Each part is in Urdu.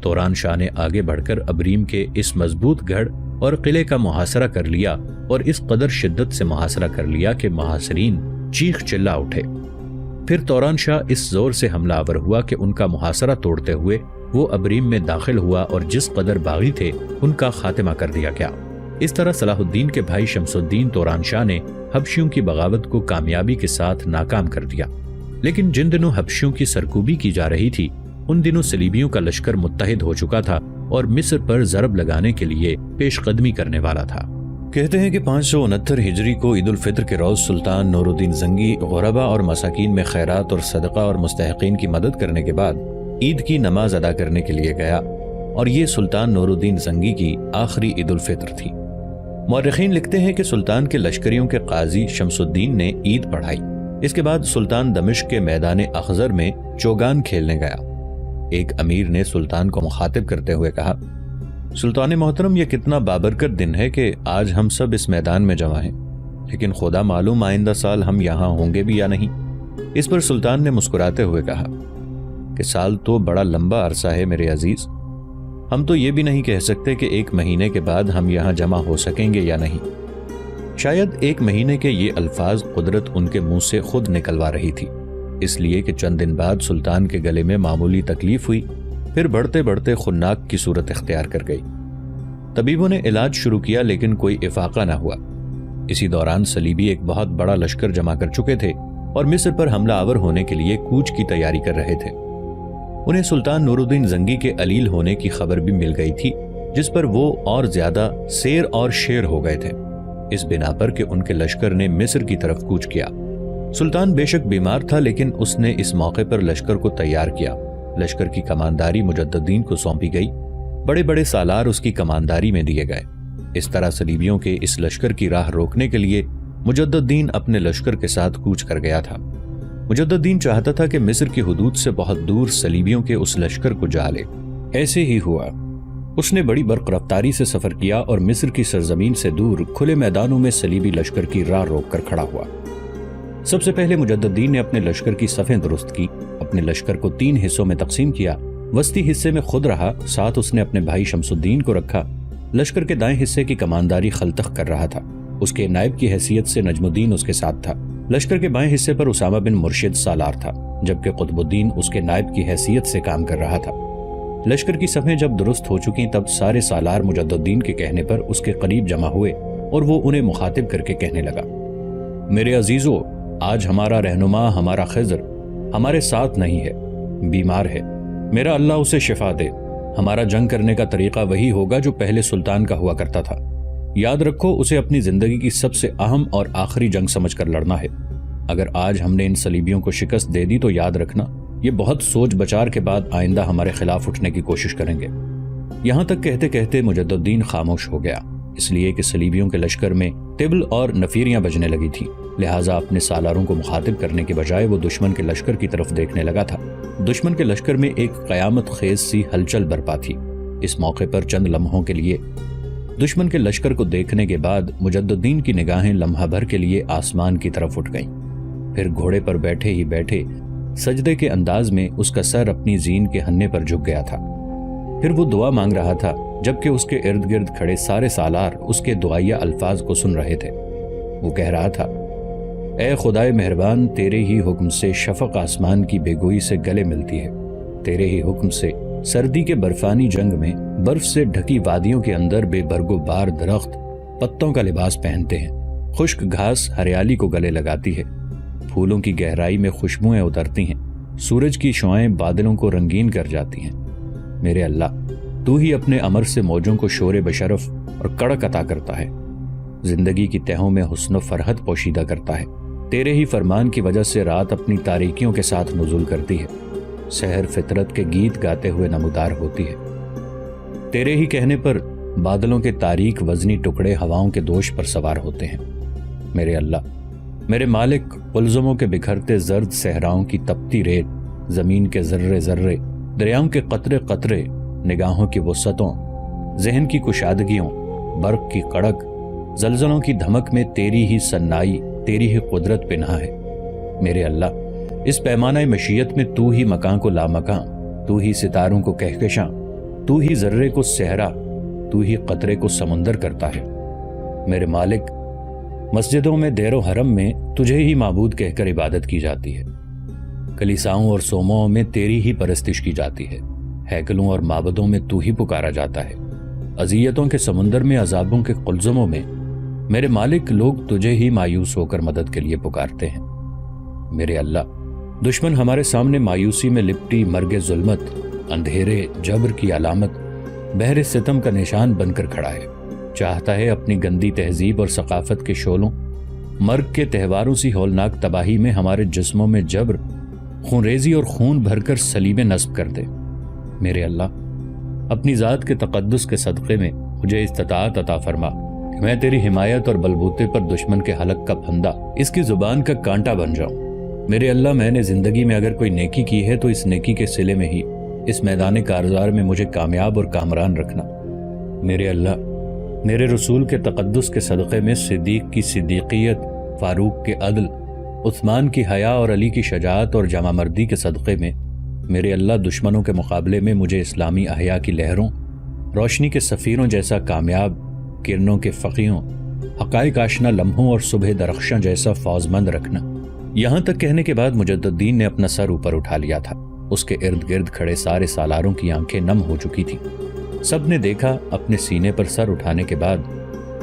توران شاہ نے آگے بڑھ کر ابریم کے اس مضبوط گڑھ اور قلعے کا محاصرہ کر لیا اور اس قدر شدت سے محاصرہ کر لیا کہ محاصرین چیخ چلا اٹھے۔ پھر توران شاہ اس زور سے حملہ آور ہوا کہ ان کا محاصرہ توڑتے ہوئے وہ ابریم میں داخل ہوا اور جس قدر باغی تھے ان کا خاتمہ کر دیا گیا۔ اس طرح صلاح الدین کے بھائی شمس الدین توران شاہ نے حبشیوں کی بغاوت کو کامیابی کے ساتھ ناکام کر دیا۔ لیکن جن دنوں حبشیوں کی سرکوبی کی جا رہی تھی ان دنوں صلیبیوں کا لشکر متحد ہو چکا تھا اور مصر پر ضرب لگانے کے لیے پیش قدمی کرنے والا تھا۔ کہتے ہیں کہ 569 ہجری کو عید الفطر کے روز سلطان نور الدین زنگی غربا اور مساکین میں خیرات اور صدقہ اور مستحقین کی مدد کرنے کے بعد عید کی نماز ادا کرنے کے لیے گیا، اور یہ سلطان نور الدین زنگی کی آخری عید الفطر تھی۔ مورخین لکھتے ہیں کہ سلطان کے لشکریوں کے قاضی شمس الدین نے عید پڑھائی۔ اس کے بعد سلطان دمشق کے میدان اخضر میں چوگان کھیلنے گیا۔ ایک امیر نے سلطان کو مخاطب کرتے ہوئے کہا، سلطان محترم، یہ کتنا بابرکت دن ہے کہ آج ہم سب اس میدان میں جمع ہیں، لیکن خدا معلوم آئندہ سال ہم یہاں ہوں گے بھی یا نہیں۔ اس پر سلطان نے مسکراتے ہوئے کہا کہ سال تو بڑا لمبا عرصہ ہے میرے عزیز، ہم تو یہ بھی نہیں کہہ سکتے کہ 1 مہینے کے بعد ہم یہاں جمع ہو سکیں گے یا نہیں۔ شاید 1 مہینے کے یہ الفاظ قدرت ان کے منہ سے خود نکلوا رہی تھی، اس لیے کہ چند دن بعد سلطان کے گلے میں معمولی تکلیف ہوئی، پھر بڑھتے بڑھتے خناک کی صورت اختیار کر گئی۔ طبیبوں نے علاج شروع کیا لیکن کوئی افاقہ نہ ہوا۔ اسی دوران صلیبی ایک بہت بڑا لشکر جمع کر چکے تھے اور مصر پر حملہ آور ہونے کے لیے کوچ کی تیاری کر رہے تھے۔ انہیں سلطان نور الدین زنگی کے علیل ہونے کی خبر بھی مل گئی تھی، جس پر وہ اور زیادہ سیر اور شیر ہو گئے تھے، اس بنا پر کہ ان کے لشکر نے مصر کی طرف کوچ کیا۔ سلطان بے شک بیمار تھا لیکن اس نے اس موقع پر لشکر کو تیار کیا۔ لشکر کی کمانداری مجدد الدین کو سونپی گئی، بڑے بڑے سالار اس کی کمانداری میں دیے گئے۔ اس طرح صلیبیوں کے اس لشکر کی راہ روکنے کے لیے مجدد الدین اپنے لشکر کے ساتھ کوچ کر گیا تھا۔ مجدد الدین چاہتا تھا کہ مصر کی حدود سے بہت دور صلیبیوں کے اس لشکر کو جا لے۔ ایسے ہی ہوا۔ اس نے بڑی برق رفتاری سے سفر کیا اور مصر کی سرزمین سے دور کھلے میدانوں میں صلیبی لشکر کی راہ روک کر کھڑا ہوا۔ سب سے پہلے مجدد الدین نے اپنے لشکر کی صفیں درست کی، اپنے لشکر کو 3 حصوں میں تقسیم کیا۔ وسطی حصے میں خود رہا، ساتھ اس نے اپنے بھائی شمس الدین کو رکھا۔ لشکر کے دائیں حصے کی کمانداری خلتخ کر رہا تھا، اس کے نائب کی حیثیت سے نجم الدین اس کے ساتھ تھا۔ لشکر کے بائیں حصے پر اسامہ بن مرشد سالار تھا، جبکہ قطب الدین اس کے نائب کی حیثیت سے کام کر رہا تھا۔ لشکر کی صفیں جب درست ہو چکی تب سارے سالار مجدد الدین کے کہنے پر اس کے قریب جمع ہوئے اور وہ انہیں مخاطب کر کے کہنے لگا، میرے عزیزو، آج ہمارا رہنما، ہمارا خضر ہمارے ساتھ نہیں ہے، بیمار ہے، میرا اللہ اسے شفا دے۔ ہمارا جنگ کرنے کا طریقہ وہی ہوگا جو پہلے سلطان کا ہوا کرتا تھا۔ یاد رکھو، اسے اپنی زندگی کی سب سے اہم اور آخری جنگ سمجھ کر لڑنا ہے۔ اگر آج ہم نے ان صلیبیوں کو شکست دے دی تو یاد رکھنا، یہ بہت سوچ بچار کے بعد آئندہ ہمارے خلاف اٹھنے کی کوشش کریں گے۔ یہاں تک کہتے کہتے مجدد الدین خاموش ہو گیا، اس لیے کہ صلیبیوں کے لشکر میں طبل اور نفیریاں بجنے لگی تھیں، لہٰذا اپنے سالاروں کو مخاطب کرنے کے بجائے وہ دشمن کے لشکر کی طرف دیکھنے لگا تھا۔ دشمن کے لشکر میں ایک قیامت خیز سی ہلچل برپا تھی۔ اس موقع پر چند لمحوں کے لیے دشمن کے لشکر کو دیکھنے کے بعد مجدد الدین کی نگاہیں لمحہ بھر کے لیے آسمان کی طرف اٹھ گئیں، پھر گھوڑے پر بیٹھے ہی بیٹھے سجدے کے انداز میں اس کا سر اپنی زین کے ہننے پر جھک گیا تھا۔ پھر وہ دعا مانگ رہا تھا، جبکہ اس کے ارد گرد کھڑے سارے سالار اس کے دعائیہ الفاظ کو سن رہے تھے۔ وہ کہہ رہا تھا، اے خدائے مہربان، تیرے ہی حکم سے شفق آسمان کی بے گوئی سے گلے ملتی ہے، تیرے ہی حکم سے سردی کے برفانی جنگ میں برف سے ڈھکی وادیوں کے اندر بے برگ و بار درخت پتوں کا لباس پہنتے ہیں، خشک گھاس ہریالی کو گلے لگاتی ہے، پھولوں کی گہرائی میں خوشبوئیں اترتی ہیں، سورج کی شعائیں بادلوں کو رنگین کر جاتی ہیں۔ میرے اللہ، تو ہی اپنے امر سے موجوں کو شور بشرف اور کڑک عطا کرتا ہے، زندگی کی تہوں میں حسن و فرحت پوشیدہ کرتا ہے، تیرے ہی فرمان کی وجہ سے رات اپنی تاریکیوں کے ساتھ نزول کرتی ہے، سحر فطرت کے گیت گاتے ہوئے نمودار ہوتی ہے، تیرے ہی کہنے پر بادلوں کے تاریک وزنی ٹکڑے ہواؤں کے دوش پر سوار ہوتے ہیں۔ میرے اللہ، میرے مالک، قلزموں کے بکھرتے زرد صحراؤں کی تپتی ریت، زمین کے ذرے ذرے، دریاؤں کے قطرے قطرے، نگاہوں کی وسعتوں، ذہن کی کشادگیوں، برق کی کڑک، زلزلوں کی دھمک میں تیری ہی سنائی، تیری ہی قدرت پنہا ہے۔ میرے اللہ، اس پیمانہ مشیت میں تو ہی مکان کو لامکاں، تو ہی ستاروں کو کہکشاں، تو ہی ذرے کو صحرا، تو ہی قطرے کو سمندر کرتا ہے۔ میرے مالک، مسجدوں میں دیر و حرم میں تجھے ہی معبود کہہ کر عبادت کی جاتی ہے، کلیساؤں اور صومعوں میں تیری ہی پرستش کی جاتی ہے، ہیکلوں اور معبدوں میں تو ہی پکارا جاتا ہے، اذیتوں کے سمندر میں، عذابوں کے قلزموں میں میرے مالک لوگ تجھے ہی مایوس ہو کر مدد کے لیے پکارتے ہیں۔ میرے اللہ، دشمن ہمارے سامنے مایوسی میں لپٹی مرگ ظلمت، اندھیرے جبر کی علامت، بحر ستم کا نشان بن کر کھڑا ہے، چاہتا ہے اپنی گندی تہذیب اور ثقافت کے شعلوں، مرگ کے تہواروں سی ہولناک تباہی میں ہمارے جسموں میں جبر، خونریزی اور خون بھر کر صلیبیں نصب کر دے۔ میرے اللہ، اپنی ذات کے تقدس کے صدقے میں مجھے استطاعت عطا فرما کہ میں تیری حمایت اور بلبوتے پر دشمن کے حلق کا پھندا، اس کی زبان کا کانٹا بن جاؤں۔ میرے اللہ، میں نے زندگی میں اگر کوئی نیکی کی ہے تو اس نیکی کے صلے میں ہی اس میدان کارزار میں مجھے کامیاب اور کامران رکھنا۔ میرے اللہ، میرے رسول کے تقدس کے صدقے میں صدیق کی صدیقیت، فاروق کے عدل، عثمان کی حیا اور علی کی شجاعت اور جامع مردی کے صدقے میں میرے اللہ دشمنوں کے مقابلے میں مجھے اسلامی احیا کی لہروں، روشنی کے سفیروں جیسا کامیاب، کرنوں کے فقیوں، حقائق آشنا لمحوں اور صبح درخشاں جیسا فوزمند رکھنا۔ یہاں تک کہنے کے بعد مجدد الدین نے اپنا سر اوپر اٹھا لیا تھا۔ اس کے ارد گرد کھڑے سارے سالاروں کی آنکھیں نم ہو چکی تھیں۔ سب نے دیکھا اپنے سینے پر سر اٹھانے کے بعد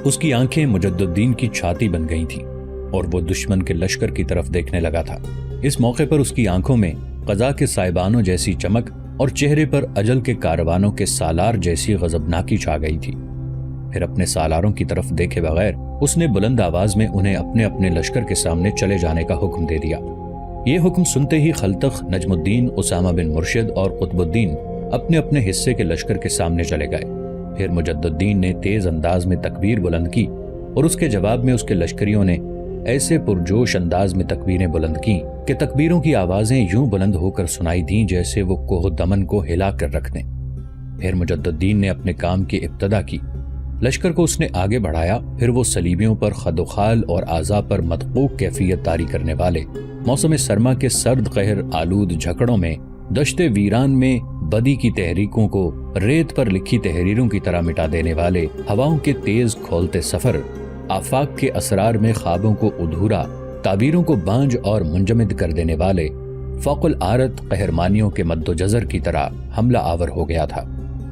اس کی آنکھیں مجدد الدین کی چھاتی بن گئی تھیں اور وہ دشمن کے لشکر کی طرف دیکھنے لگا تھا۔ اس موقع پر اس کی آنکھوں میں قضا کے سائبانوں جیسی چمک اور چہرے پر اجل کے کاروانوں کے سالار جیسی غضبناکی چھا گئی تھی۔ پھر اپنے سالاروں کی طرف دیکھے بغیر اس نے بلند آواز میں انہیں اپنے اپنے لشکر کے سامنے چلے جانے کا حکم دے دیا۔ یہ حکم سنتے ہی خلتخ، نجم الدین، اسامہ بن مرشد اور قطب الدین اپنے اپنے حصے کے لشکر کے سامنے چلے گئے۔ پھر مجدد الدین نے تیز انداز میں تکبیر بلند کی اور اس کے جواب میں اس کے لشکریوں نے ایسے پرجوش انداز میں تکبیریں بلند کیں کہ تکبیروں کی آوازیں یوں بلند ہو کر سنائی دیں جیسے وہ کوہ دمن کو ہلا کر رکھ دیں۔ پھر مجدد الدین نے اپنے کام کی ابتدا کی۔ لشکر کو اس نے آگے بڑھایا۔ پھر وہ صلیبیوں پر خد و خال اور اعضاء پر مدقوق کیفیت طاری کرنے والے موسم سرما کے سرد قہر آلود جھکڑوں میں، دشت ویران میں بدی کی تحریکوں کو ریت پر لکھی تحریروں کی طرح مٹا دینے والے، ہواؤں کے تیز کھولتے سفر، آفاق کے اسرار میں خوابوں کو ادھورا، تعبیروں کو بانج اور منجمد کر دینے والے، فوق العارت قہرمانیوں کے مد و جزر کی طرح حملہ آور ہو گیا تھا۔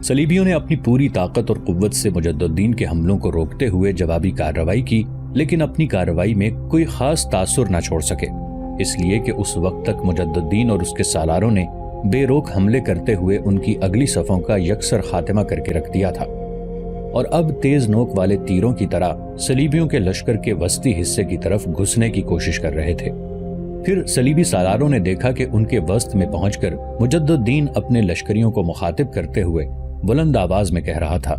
صلیبیوں نے اپنی پوری طاقت اور قوت سے مجدد الدین کے حملوں کو روکتے ہوئے جوابی کارروائی کی، لیکن اپنی کارروائی میں کوئی خاص تاثر نہ چھوڑ سکے، اس لیے کہ اس وقت تک مجدد الدین اور اس کے سالاروں نے بے روک حملے کرتے ہوئے ان کی اگلی صفوں کا یکسر خاتمہ کر کے رکھ دیا تھا، اور اب تیز نوک والے تیروں کی طرح صلیبیوں کے لشکر کے وسطی حصے کی طرف گھسنے کی کوشش کر رہے تھے۔ پھر صلیبی سالاروں نے دیکھا کہ ان کے وسط میں پہنچ کر مجدد الدین اپنے لشکریوں کو مخاطب کرتے ہوئے بلند آواز میں کہہ رہا تھا: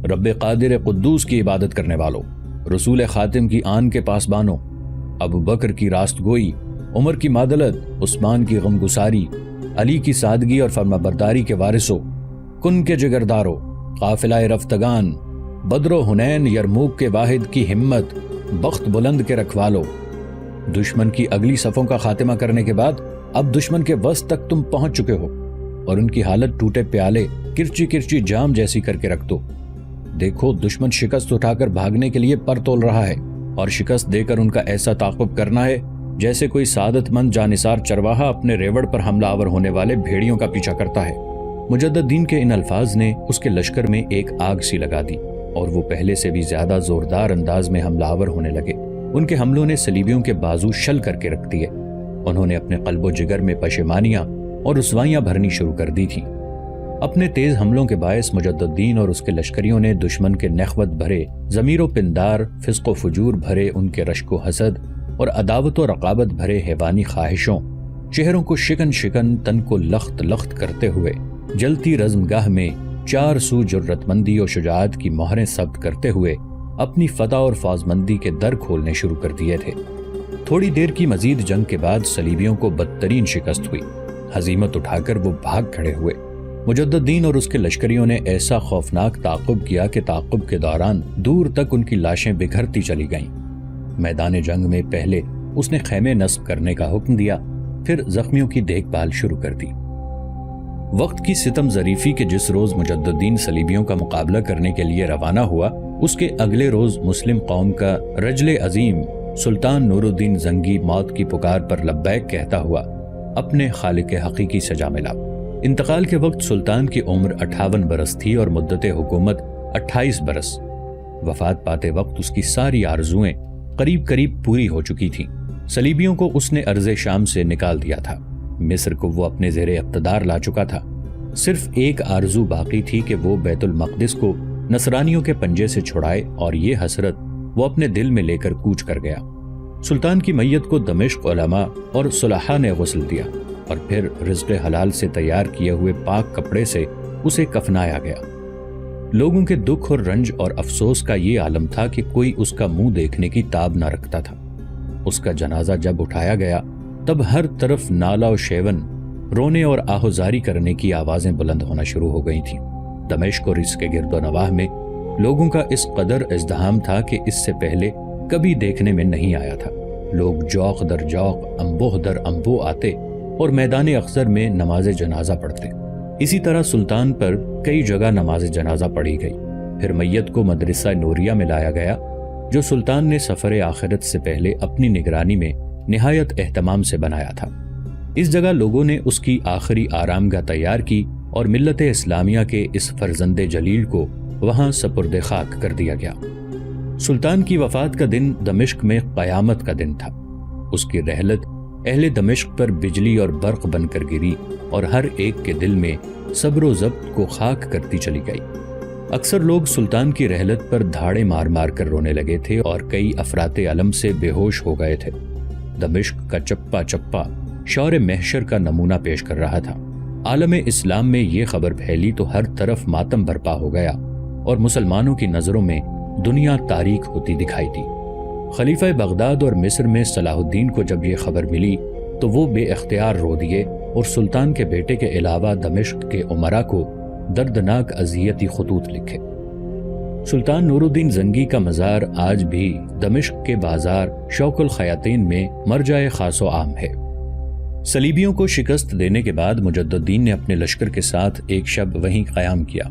رب قادر قدوس کی عبادت کرنے والوں، رسول خاتم کی آن کے پاسبانوں، ابو بکر کی راست گوئی، عمر کی معدلت، عثمان کی غم گساری، علی کی سادگی اور فرما برداری کے وارثوں، کن کے جگرداروں، قافلہ رفتگان، بدر و حنین یرموک کے واحد کی ہمت، بخت بلند کے رکھوالوں، دشمن کی اگلی صفوں کا خاتمہ کرنے کے بعد اب دشمن کے وسط تک تم پہنچ چکے ہو اور ان کی حالت ٹوٹے پیالے، کرچی کرچی جام جیسی کر کے رکھ دو۔ دیکھو دشمن شکست اٹھا کر بھاگنے کے لیے پر تول رہا ہے، اور شکست دے کر ان کا ایسا تعاقب کرنا ہے جیسے کوئی سعادت مند جانثار چرواہا اپنے ریوڑ پر حملہ آور ہونے والے بھیڑیوں کا پیچھا کرتا ہے۔ مجدد الدین کے ان الفاظ نے اس کے لشکر میں ایک آگ سی لگا دی اور وہ پہلے سے بھی زیادہ زوردار انداز میں حملہ آور ہونے لگے۔ ان کے حملوں نے صلیبیوں کے بازو شل کر کے رکھ دیے۔ انہوں نے اپنے قلب و جگر میں پشیمانیاں اور رسوائیاں بھرنی شروع کر دی تھیں۔ اپنے تیز حملوں کے باعث مجدد الدین اور اس کے لشکریوں نے دشمن کے نخوت بھرے، ضمیر و پندار، فسق و فجور بھرے ان کے رشک و حسد اور عداوت و رقابت بھرے حیوانی خواہشوں، چہروں کو شکن شکن، تن کو لخت لخت کرتے ہوئے جلتی رزم گاہ میں 4 سو جرت مندی اور شجاعت کی مہریں ثبت کرتے ہوئے اپنی فتح اور فازمندی کے در کھولنے شروع کر دیے تھے۔ تھوڑی دیر کی مزید جنگ کے بعد صلیبیوں کو بدترین شکست ہوئی۔ ہزیمت اٹھا کر وہ بھاگ کھڑے ہوئے۔ مجدد الدین اور اس کے لشکریوں نے ایسا خوفناک تعاقب کیا کہ تعاقب کے دوران دور تک ان کی لاشیں بکھرتی چلی گئیں۔ میدان جنگ میں پہلے اس نے خیمے نصب کرنے کا حکم دیا، پھر زخمیوں کی دیکھ بھال شروع کر دی۔ وقت کی ستم ظریفی کے جس روز مجدد الدین صلیبیوں کا مقابلہ کرنے کے لیے روانہ ہوا، اس کے اگلے روز مسلم قوم کا رجل عظیم سلطان نور الدین زنگی موت کی پکار پر لبیک کہتا ہوا اپنے خالق حقیقی سے جا ملا۔ انتقال کے وقت سلطان کی عمر 58 برس تھی اور مدت حکومت 28 برس۔ وفات پاتے وقت اس کی ساری آرزوئیں قریب قریب پوری ہو چکی تھیں۔ صلیبیوں کو اس نے ارض شام سے نکال دیا تھا، مصر کو وہ اپنے زیر اقتدار لا چکا تھا۔ صرف ایک آرزو باقی تھی کہ وہ بیت المقدس کو نصرانیوں کے پنجے سے چھڑائے، اور یہ حسرت وہ اپنے دل میں لے کر کوچ کر گیا۔ سلطان کی میت کو دمشق علماء اور صلحاء نے غسل دیا، اور پھر رزق حلال سے تیار کیے ہوئے پاک کپڑے سے اسے کفنایا گیا۔ لوگوں کے دکھ اور رنج اور افسوس کا یہ عالم تھا کہ کوئی اس کا منہ دیکھنے کی تاب نہ رکھتا تھا۔ اس کا جنازہ جب اٹھایا گیا تب ہر طرف نالہ و شیون، رونے اور آہوزاری کرنے کی آوازیں بلند ہونا شروع ہو گئی تھیں۔ دمشق اور اس کے گرد و نواح میں لوگوں کا اس قدر ازدحام تھا کہ اس سے پہلے کبھی دیکھنے میں نہیں آیا تھا۔ لوگ جوق در جوق، انبوہ در انبوہ آتے اور میدان اخضر میں نماز جنازہ پڑھتے۔ اسی طرح سلطان پر کئی جگہ نماز جنازہ پڑھی گئی۔ پھر میت کو مدرسہ نوریہ میں لایا گیا، جو سلطان نے سفر آخرت سے پہلے اپنی نگرانی میں نہایت اہتمام سے بنایا تھا۔ اس جگہ لوگوں نے اس کی آخری آرامگاہ تیار کی اور ملت اسلامیہ کے اس فرزند جلیل کو وہاں سپرد خاک کر دیا گیا۔ سلطان کی وفات کا دن دمشق میں قیامت کا دن تھا۔ اس کی رحلت اہل دمشق پر بجلی اور برق بن کر گری اور ہر ایک کے دل میں صبر و ضبط کو خاک کرتی چلی گئی۔ اکثر لوگ سلطان کی رحلت پر دھاڑے مار مار کر رونے لگے تھے اور کئی افراط علم سے بے ہوش ہو گئے تھے۔ دمشق کا چپا چپا شور محشر کا نمونہ پیش کر رہا تھا۔ عالم اسلام میں یہ خبر پھیلی تو ہر طرف ماتم برپا ہو گیا اور مسلمانوں کی نظروں میں دنیا تاریک ہوتی دکھائی دی۔ خلیفہ بغداد اور مصر میں صلاح الدین کو جب یہ خبر ملی تو وہ بے اختیار رو دیے اور سلطان کے بیٹے کے علاوہ دمشق کے امراء کو دردناک اذیتی خطوط لکھے۔ سلطان نور الدین زنگی کا مزار آج بھی دمشق کے بازار شوق الخیاطین میں مرجع خاص و عام ہے۔ صلیبیوں کو شکست دینے کے بعد مجدد الدین نے اپنے لشکر کے ساتھ ایک شب وہیں قیام کیا۔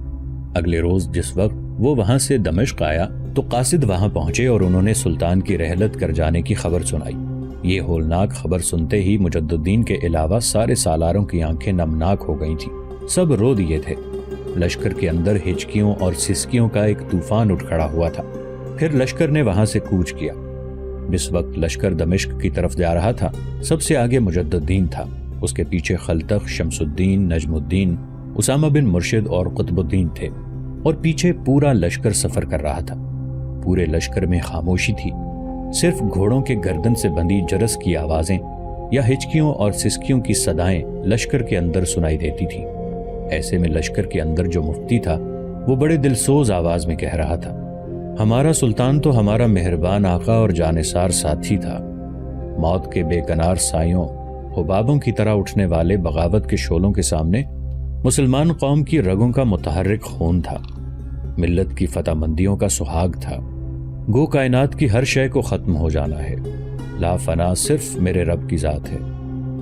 اگلے روز جس وقت وہ وہاں سے دمشق آیا تو قاصد وہاں پہنچے اور انہوں نے سلطان کی رحلت کر جانے کی خبر سنائی۔ یہ ہولناک خبر سنتے ہی مجدد الدین کے علاوہ سارے سالاروں کی آنکھیں نمناک ہو گئی تھیں۔ سب رو دیے تھے۔ لشکر کے اندر ہچکیوں اور سسکیوں کا ایک طوفان اٹھ کھڑا ہوا تھا۔ پھر لشکر نے وہاں سے کوچ کیا۔ جس وقت لشکر دمشق کی طرف جا رہا تھا سب سے آگے مجدد الدین تھا، اس کے پیچھے خلتخ، شمس الدین، نجم الدین، اسامہ بن مرشد اور قطب الدین تھے، اور پیچھے پورا لشکر سفر کر رہا تھا۔ پورے لشکر میں خاموشی تھی، صرف گھوڑوں کے گردن سے بندھی جرس کی آوازیں یا ہچکیوں اور سسکیوں کی صدائیں لشکر کے اندر سنائی دیتی تھیں۔ ایسے میں لشکر کے اندر جو مفتی تھا وہ بڑے دلسوز آواز میں کہہ رہا تھا، ہمارا سلطان تو ہمارا مہربان آقا اور جانثار ساتھی تھا۔ موت کے بے کنار سایوں، حبابوں کی طرح اٹھنے والے بغاوت کے شعلوں کے سامنے مسلمان قوم کی رگوں کا متحرک خون تھا، ملت کی فتح مندیوں کا سہاگ تھا۔ گو کائنات کی ہر شے کو ختم ہو جانا ہے، لا فنا صرف میرے رب کی ذات ہے،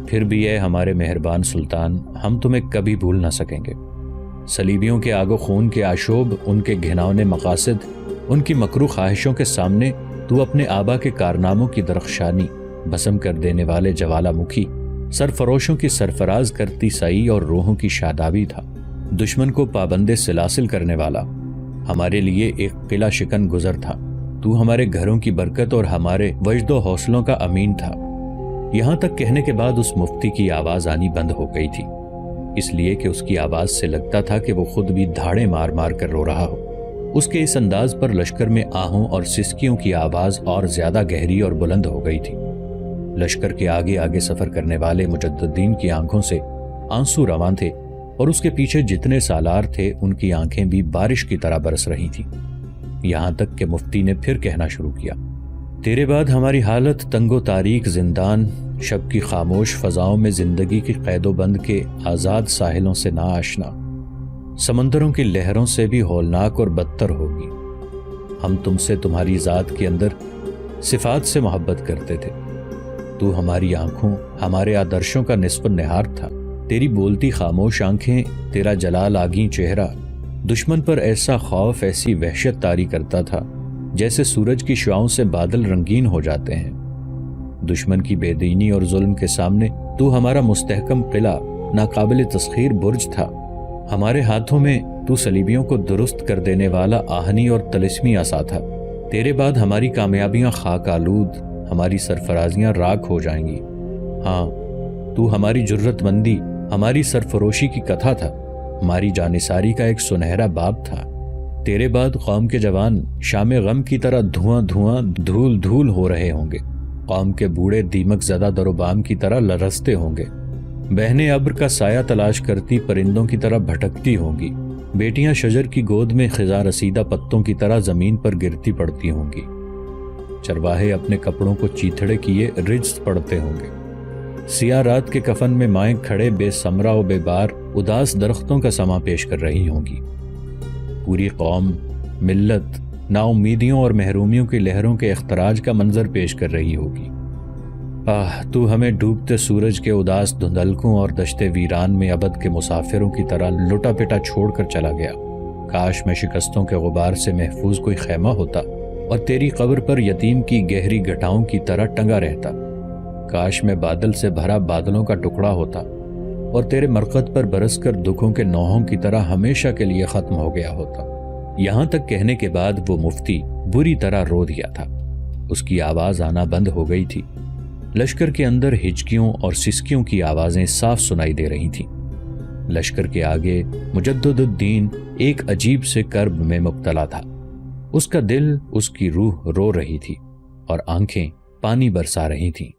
پھر بھی اے ہمارے مہربان سلطان، ہم تمہیں کبھی بھول نہ سکیں گے۔ صلیبیوں کے آگ و خون کے آشوب، ان کے گھناؤنے مقاصد، ان کی مکروہ خواہشوں کے سامنے تو اپنے آبا کے کارناموں کی درخشانی، بسم کر دینے والے جوالا مکھی، سرفروشوں کی سرفراز کرتی سعی اور روحوں کی شادابی تھا، دشمن کو پابند سلاسل کرنے والا، ہمارے لیے ایک قلعہ شکن گزر تھا، تو ہمارے گھروں کی برکت اور ہمارے وجد و حوصلوں کا امین تھا۔ یہاں تک کہنے کے بعد اس مفتی کی آواز آنی بند ہو گئی تھی، اس لیے کہ اس کی آواز سے لگتا تھا کہ وہ خود بھی دھاڑے مار مار کر رو رہا ہو۔ اس کے اس انداز پر لشکر میں آہوں اور سسکیوں کی آواز اور زیادہ گہری اور بلند ہو گئی تھی۔ لشکر کے آگے آگے سفر کرنے والے مجدد الدین کی آنکھوں سے آنسو رواں تھے، اور اس کے پیچھے جتنے سالار تھے ان کی آنکھیں بھی بارش کی طرح برس رہی تھیں۔ یہاں تک کہ مفتی نے پھر کہنا شروع کیا، تیرے بعد ہماری حالت تنگ و تاریک زندان، شب کی خاموش فضاؤں میں زندگی کی قید و بند کے آزاد ساحلوں سے نا آشنا، سمندروں کی لہروں سے بھی ہولناک اور بدتر ہوگی۔ ہم تم سے تمہاری ذات کے اندر صفات سے محبت کرتے تھے، تو ہماری آنکھوں، ہمارے آدرشوں کا نصف نہار تھا، تیری بولتی خاموش آنکھیں، تیرا جلال آگیں چہرہ دشمن پر ایسا خوف، ایسی وحشت طاری کرتا تھا جیسے سورج کی شعاؤں سے بادل رنگین ہو جاتے ہیں۔ دشمن کی بے دینی اور ظلم کے سامنے تو ہمارا مستحکم قلعہ، ناقابل تسخیر برج تھا۔ ہمارے ہاتھوں میں تو صلیبیوں کو درست کر دینے والا آہنی اور طلسمی عصا تھا۔ تیرے بعد ہماری کامیابیاں خاک آلود، ہماری سرفرازیاں راکھ ہو جائیں گی۔ ہاں، تو ہماری جرت مندی، ہماری سرفروشی کی کتھا تھا، ہماری جانثاری کا ایک سنہرا باب تھا۔ تیرے بعد قوم کے جوان شام غم کی طرح دھواں دھواں، دھول دھول ہو رہے ہوں گے، قوم کے بوڑھے دیمک زدہ در و بام کی طرح لرزتے ہوں گے، بہنے ابر کا سایہ تلاش کرتی پرندوں کی طرح بھٹکتی ہوں گی، بیٹیاں شجر کی گود میں خزاں رسیدہ پتوں کی طرح زمین پر گرتی پڑتی ہوں گی، چرواہے اپنے کپڑوں کو چیتھڑے کیے رجز پڑتے ہوں گے، سیاہ رات کے کفن میں مائیں کھڑے بے ثمرہ و بے بار اداس درختوں کا سما پیش کر رہی ہوں گی۔ پوری قوم، ملت نا امیدیوں اور محرومیوں کی لہروں کے اختراج کا منظر پیش کر رہی ہوگی۔ تو ہمیں ڈوبتے سورج کے اداس دھندلکوں اور دشتے ویران میں ابد کے مسافروں کی طرح لٹا پٹا چھوڑ کر چلا گیا۔ کاش میں شکستوں کے غبار سے محفوظ کوئی خیمہ ہوتا اور تیری قبر پر یتیم کی گہری گھٹاؤں کی طرح ٹنگا رہتا۔ کاش میں بادل سے بھرا بادلوں کا ٹکڑا ہوتا اور تیرے مرقد پر برس کر دکھوں کے نوحوں کی طرح ہمیشہ کے لیے ختم ہو گیا ہوتا۔ یہاں تک کہنے کے بعد وہ مفتی بری طرح رو دیا تھا۔ اس کی آواز آنا بند ہو گئی تھی۔ لشکر کے اندر ہچکیوں اور سسکیوں کی آوازیں صاف سنائی دے رہی تھیں۔ لشکر کے آگے مجدد الدین ایک عجیب سے کرب میں مبتلا تھا۔ اس کا دل، اس کی روح رو رہی تھی اور آنکھیں پانی برسا رہی تھیں۔